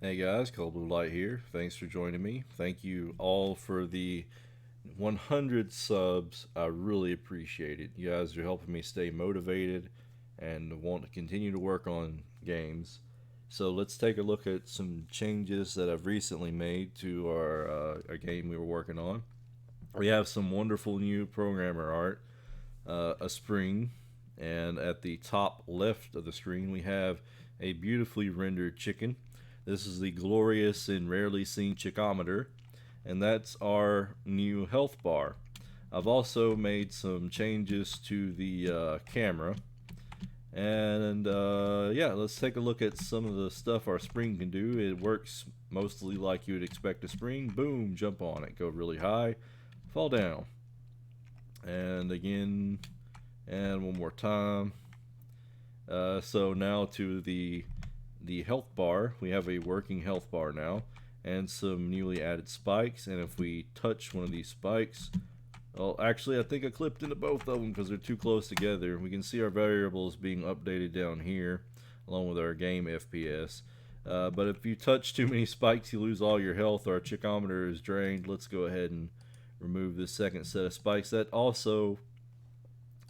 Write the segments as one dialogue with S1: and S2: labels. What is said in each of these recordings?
S1: Hey guys, ColdBlueLight here. Thanks for joining me. Thank you all for the 100 subs. I really appreciate it. You guys are helping me stay motivated and want to continue to work on games. So let's take a look at some changes that I've recently made to our game we were working on. We have some wonderful new programmer art, a spring, and at the top left of the screen we have a beautifully rendered chicken. This is the glorious and rarely seen chickometer, and that's our new health bar. I've also made some changes to the camera, and yeah, let's take a look at some of the stuff our spring can do. It works mostly like you would expect a spring. Boom, jump on it, go really high, fall down, and again, and one more time. So now to the health bar. We have a working health bar now, and some newly added spikes. And if we touch one of these spikes, well, actually, I think I clipped into both of them because they're too close together. We can see our variables being updated down here, along with our game FPS. But if you touch too many spikes, you lose all your health. Our chickometer is drained. Let's go ahead and remove this second set of spikes. That also,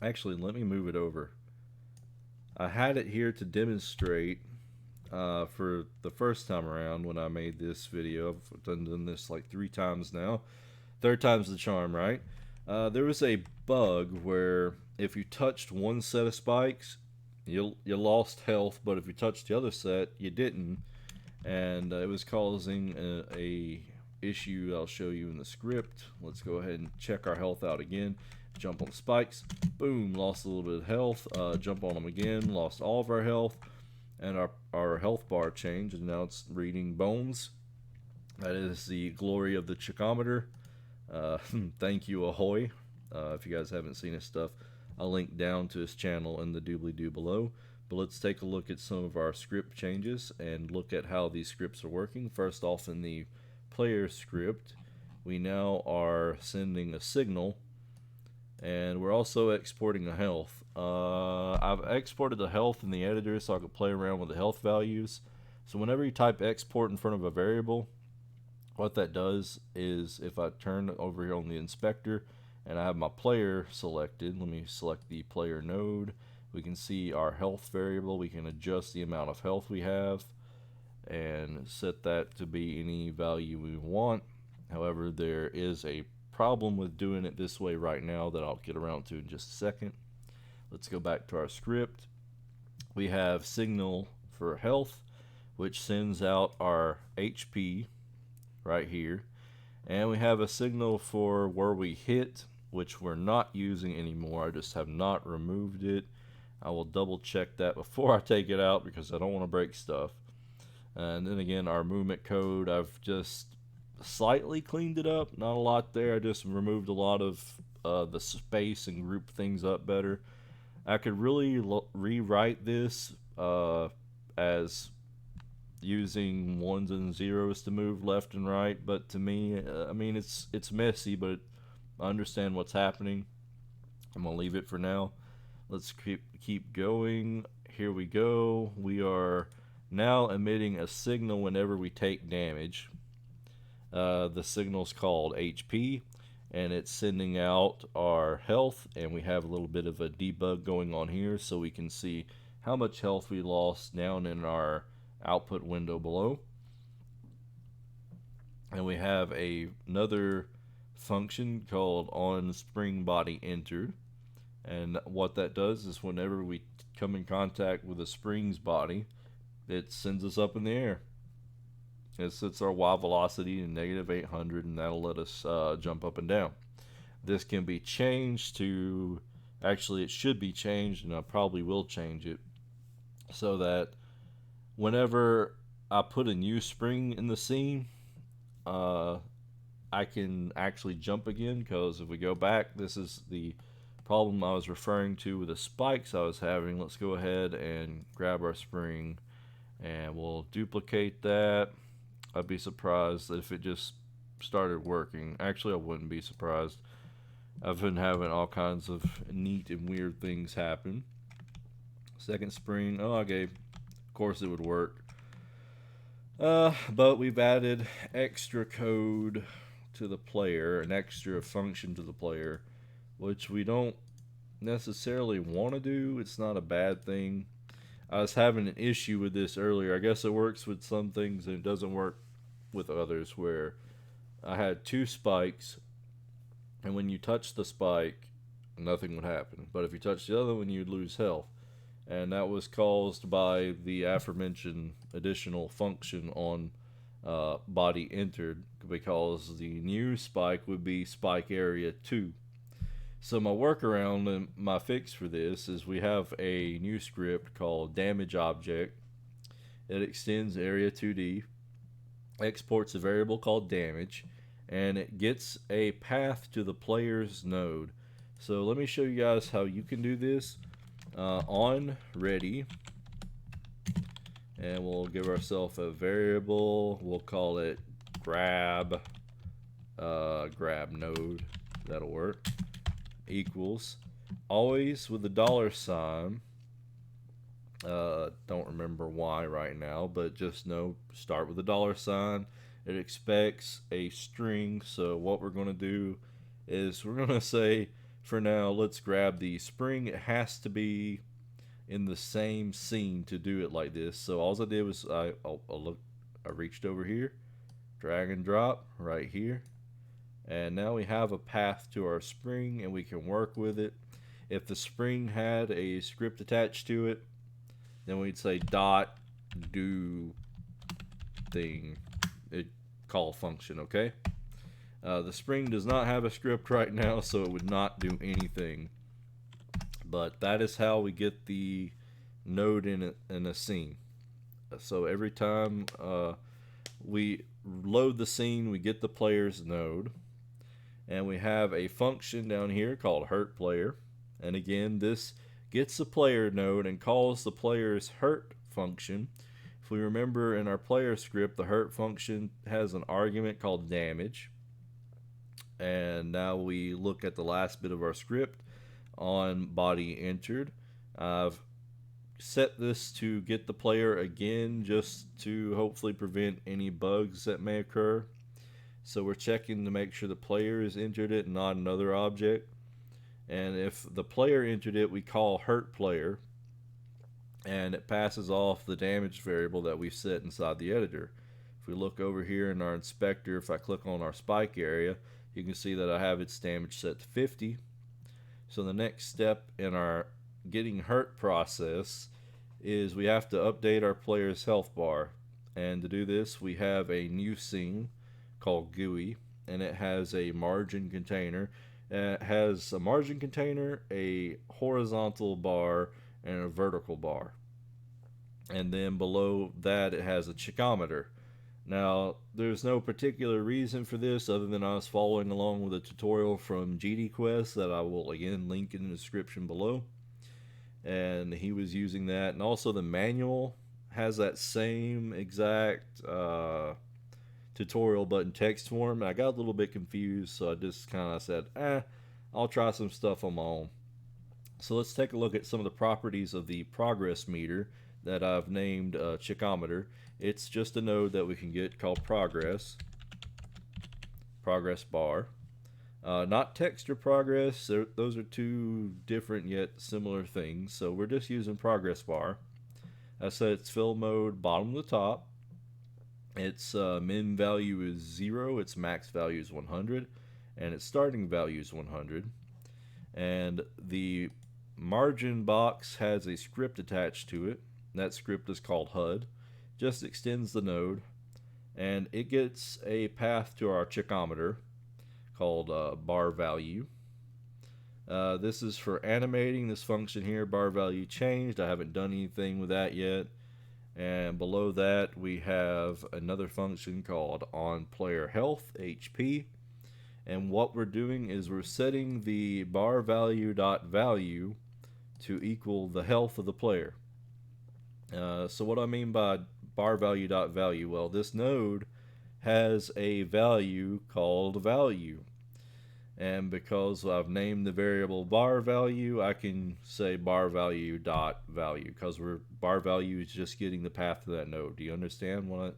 S1: actually, let me move it over. I had it here to demonstrate for the first time around when I made this video. I've done this like 3 times now. Third time's the charm, right? There was a bug where if you touched one set of spikes, you lost health, but if you touched the other set, you didn't, and it was causing a issue I'll show you in the script. Let's go ahead and check our health out again. Jump on the spikes, boom, lost a little bit of health. Jump on them again, lost all of our health, and our health bar changed, and now it's reading bones. That is the glory of the chickometer. Thank you, Ahoy. If you guys haven't seen his stuff, I'll link down to his channel in the doobly doo below. But let's take a look at some of our script changes and look at how these scripts are working. First off, in the player script, we now are sending a signal, and we're also exporting a health. I've exported the health in the editor so I could play around with the health values. So whenever you type export in front of a variable, what that does is if I turn over here on the inspector and I have my player selected, let me select the player node, we can see our health variable. We can adjust the amount of health we have and set that to be any value we want. However, there is a problem with doing it this way right now that I'll get around to in just a second. Let's go back to our script. We have signal for health, which sends out our HP right here, and we have a signal for where we hit, which we're not using anymore. I just have not removed it. I will double check that before I take it out because I don't want to break stuff. And then again, our movement code, I've just slightly cleaned it up, not a lot there. I just removed a lot of the space and grouped things up better. I could really rewrite this as using ones and zeros to move left and right, but to me, I mean, it's messy, but I understand what's happening. I'm gonna leave it for now. Let's keep going. Here we go. We are now emitting a signal whenever we take damage. The signal's called HP, and it's sending out our health, and we have a little bit of a debug going on here so we can see how much health we lost down in our output window below. And we have another function called on spring body entered, and what that does is whenever we come in contact with a spring's body, it sends us up in the air. It sets our Y velocity in -800, and that'll let us jump up and down. This can be changed to, actually it should be changed, and I probably will change it, so that whenever I put a new spring in the scene, I can actually jump again, because if we go back, this is the problem I was referring to with the spikes I was having. Let's go ahead and grab our spring, and we'll duplicate that. I'd be surprised if it just started working. Actually, I wouldn't be surprised. I've been having all kinds of neat and weird things happen. Second spring, oh, okay, of course it would work. But we've added extra code to the player, an extra function to the player, which we don't necessarily want to do. It's not a bad thing. I was having an issue with this earlier. I guess it works with some things and it doesn't work with others, where I had two spikes, and when you touch the spike, nothing would happen. But if you touch the other one, you'd lose health. And that was caused by the aforementioned additional function on body entered, because the new spike would be spike area 2. So my workaround and my fix for this is we have a new script called damage object. It extends area 2D, exports a variable called damage, and it gets a path to the player's node. So let me show you guys how you can do this. On ready, and we'll give ourselves a variable. We'll call it grab node. That'll work. Equals, always with the $sign. Don't remember why right now, but just know, start with the $sign. It expects a string, so what we're going to do is we're going to say, for now, let's grab the spring. It has to be in the same scene to do it like this. So all I did was I reached over here, drag and drop right here, and now we have a path to our spring and we can work with it. If the spring had a script attached to it, then we'd say dot do thing, it call function. Okay. The spring does not have a script right now, so it would not do anything. But that is how we get the node in a scene. So every time we load the scene, we get the player's node. And we have a function down here called hurt player. And again, this gets the player node and calls the player's hurt function. If we remember in our player script, the hurt function has an argument called damage. And now we look at the last bit of our script on body entered. I've set this to get the player again, just to hopefully prevent any bugs that may occur. So we're checking to make sure the player has entered it, not another object. And if the player entered it, we call hurt player, and it passes off the damage variable that we set inside the editor. If we look over here in our inspector, if I click on our spike area, you can see that I have its damage set to 50. So the next step in our getting hurt process is we have to update our player's health bar. And to do this, we have a new scene called GUI, and it has a margin container. It has a margin container, a horizontal bar, and a vertical bar. And then below that, it has a chicometer. Now, there's no particular reason for this other than I was following along with a tutorial from GD Quest that I will again link in the description below. And he was using that. And also the manual has that same exact tutorial but in text form. I got a little bit confused, so I just kind of said, I'll try some stuff on my own. So let's take a look at some of the properties of the progress meter that I've named chicometer. It's just a node that we can get called progress bar. Not text or progress, those are two different yet similar things, so we're just using progress bar. I said its fill mode bottom to top. Its min value is 0, its max value is 100, and its starting value is 100. And the margin box has a script attached to it. That script is called HUD. Just extends the node, and it gets a path to our chicometer called bar value. This is for animating this function here, bar value changed. I haven't done anything with that yet. And below that we have another function called on player health, HP. And what we're doing is we're setting the bar value dot value to equal the health of the player. So what I mean by bar value dot value, well, this node has a value called value. And because I've named the variable bar value, I can say bar value dot value, because bar value is just getting the path to that node. Do you understand what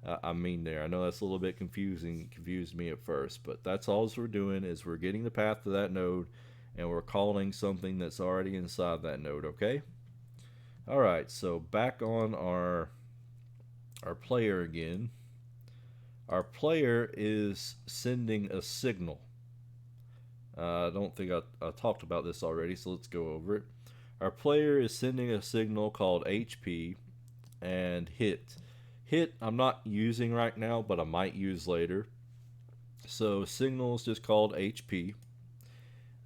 S1: I mean there. I know that's a little bit confusing, confused me at first, but that's all we're doing is we're getting the path to that node and we're calling something that's already inside that node, okay? All right, so back on our player again. Our player is sending a signal. I don't think I talked about this already, so let's go over it. Our player is sending a signal called HP and hit. Hit I'm not using right now, but I might use later. So signal is just called HP.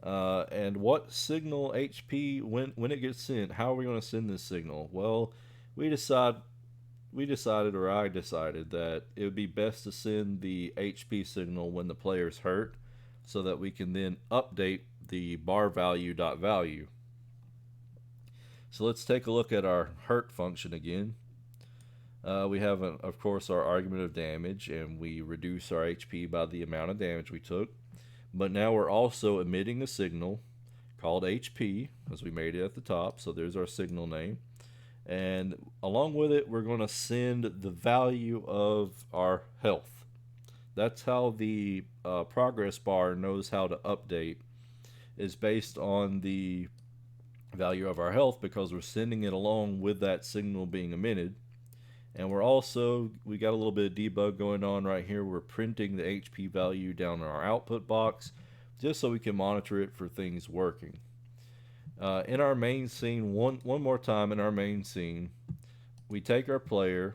S1: And what signal HP when it gets sent? How are we going to send this signal? Well, we decide we decided, or I decided, that it would be best to send the HP signal when the player's hurt, so that we can then update the bar value dot value. So let's take a look at our hurt function again. We have, of course, our argument of damage, and we reduce our HP by the amount of damage we took. But now we're also emitting a signal called HP, as we made it at the top. So there's our signal name. And along with it, we're going to send the value of our health. That's how the progress bar knows how to update, is based on the value of our health, because we're sending it along with that signal being emitted. And we got a little bit of debug going on right here. We're printing the HP value down in our output box just so we can monitor it for things working. In our main scene, one more time in our main scene, we take our player,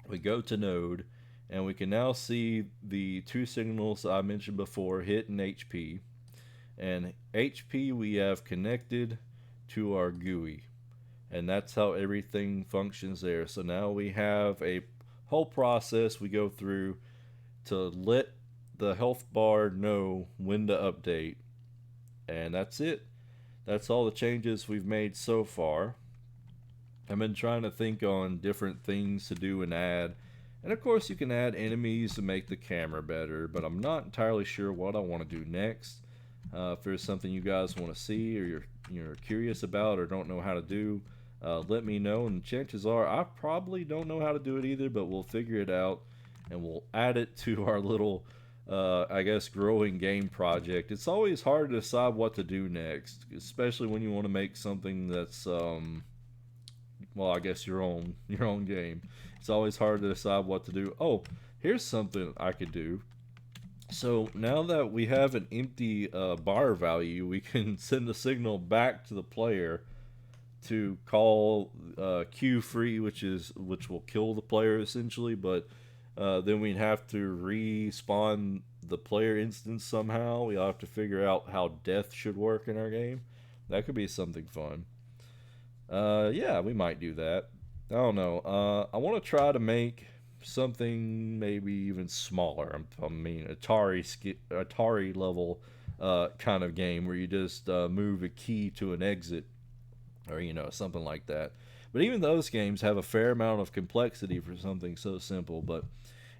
S1: we go to node, and we can now see the two signals I mentioned before, hit and HP. And HP we have connected to our GUI. And that's how everything functions there. So now we have a whole process we go through to let the health bar know when to update. And that's it. That's all the changes we've made so far. I've been trying to think on different things to do and add. And of course you can add enemies to make the camera better, but I'm not entirely sure what I want to do next. If there's something you guys want to see, or you're curious about, or don't know how to do, let me know. And chances are I probably don't know how to do it either, but we'll figure it out and we'll add it to our little I guess growing game project. It's always hard to decide what to do next, especially when you want to make something that's well, I guess your own game. It's always hard to decide what to do. Oh, here's something I could do. So now that we have an empty bar value, we can send a signal back to the player to call Q free, which will kill the player essentially. But then we'd have to respawn the player instance somehow. We'll have to figure out how death should work in our game. That could be something fun. Yeah, we might do that. I don't know. I want to try to make something maybe even smaller. I mean, Atari level kind of game where you just move a key to an exit, or something like that. But even those games have a fair amount of complexity for something so simple. But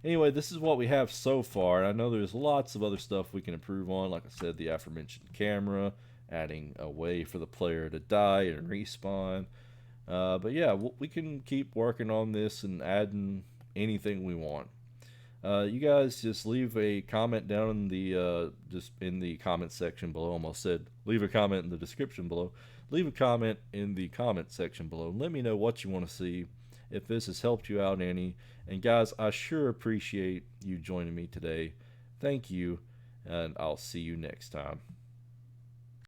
S1: anyway, this is what we have so far. I know there's lots of other stuff we can improve on. Like I said, the aforementioned camera, adding a way for the player to die and respawn. But yeah, we can keep working on this and adding anything we want. You guys just leave a comment down in the comment section below. Almost said leave a comment in the description below. Leave a comment in the comment section below. Let me know what you want to see, if this has helped you out any. And guys, I sure appreciate you joining me today. Thank you, and I'll see you next time.